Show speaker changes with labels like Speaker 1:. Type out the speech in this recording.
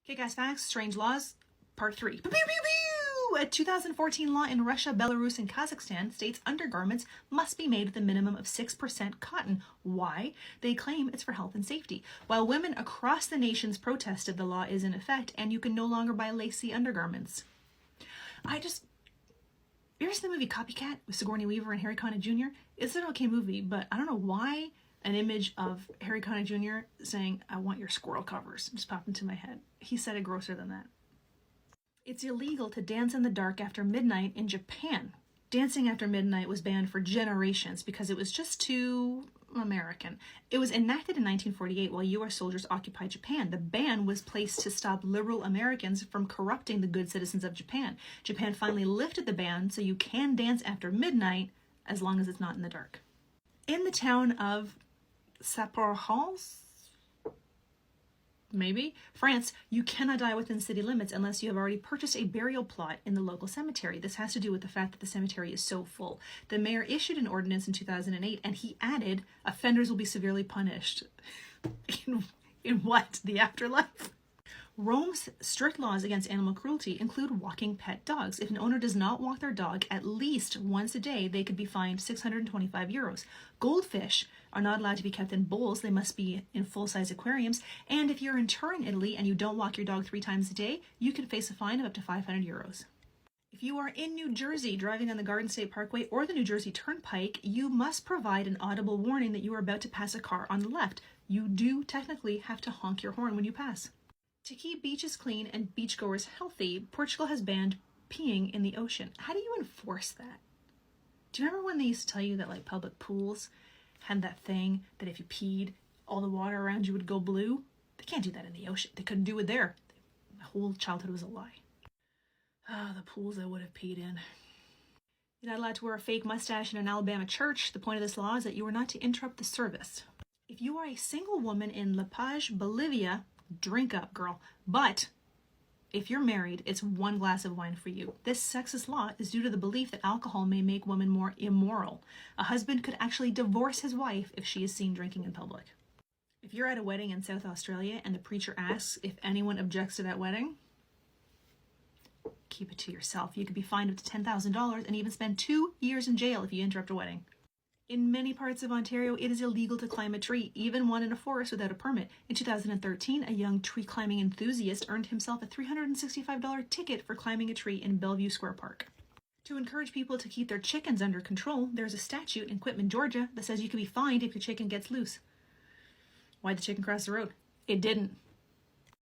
Speaker 1: Kick-ass facts, strange laws, part 3. Pew, pew, pew, pew! A 2014 law in Russia, Belarus, and Kazakhstan states undergarments must be made with a minimum of 6% cotton. Why? They claim it's for health and safety. While women across the nations protested, the law is in effect, and you can no longer buy lacy undergarments. You ever seen the movie Copycat with Sigourney Weaver and Harry Connick Jr.? It's an okay movie, but I don't know why an image of Harry Connick Jr. saying, "I want your squirrel covers," just popped into my head. He said it grosser than that. It's illegal to dance in the dark after midnight in Japan. Dancing after midnight was banned for generations because it was just too American. It was enacted in 1948 while U.S. soldiers occupied Japan. The ban was placed to stop liberal Americans from corrupting the good citizens of Japan. Japan finally lifted the ban so you can dance after midnight as long as it's not in the dark. In the town of Saint-Paul, maybe, France, you cannot die within city limits unless you have already purchased a burial plot in the local cemetery. This has to do with the fact that the cemetery is so full. The mayor issued an ordinance in 2008 and he added, offenders will be severely punished. In what? The afterlife? Rome's strict laws against animal cruelty include walking pet dogs. If an owner does not walk their dog at least once a day, they could be fined 625 euros. Goldfish are not allowed to be kept in bowls. They must be in full-size aquariums. And if you're in Turin, Italy, and you don't walk your dog 3 times a day, you can face a fine of up to 500 euros. If you are in New Jersey driving on the Garden State Parkway or the New Jersey Turnpike, you must provide an audible warning that you are about to pass a car on the left. You do technically have to honk your horn when you pass. To keep beaches clean and beachgoers healthy, Portugal has banned peeing in the ocean. How do you enforce that? Do you remember when they used to tell you that like public pools had that thing that if you peed, all the water around you would go blue? They can't do that in the ocean. They couldn't do it there. My whole childhood was a lie. Ah, the pools I would have peed in. You're not allowed to wear a fake mustache in an Alabama church. The point of this law is that you are not to interrupt the service. If you are a single woman in La Paz, Bolivia, drink up, girl. But if you're married, it's 1 glass of wine for you. This sexist law is due to the belief that alcohol may make women more immoral. A husband could actually divorce his wife if she is seen drinking in public. If you're at a wedding in South Australia and the preacher asks if anyone objects to that wedding, keep it to yourself. You could be fined up to $10,000 and even spend 2 years in jail if you interrupt a wedding. In many parts of Ontario, it is illegal to climb a tree, even one in a forest without a permit. In 2013, a young tree climbing enthusiast earned himself a $365 ticket for climbing a tree in Bellevue Square Park. To encourage people to keep their chickens under control, there's a statute in Quitman, Georgia that says you can be fined if your chicken gets loose. Why'd the chicken cross the road? It didn't.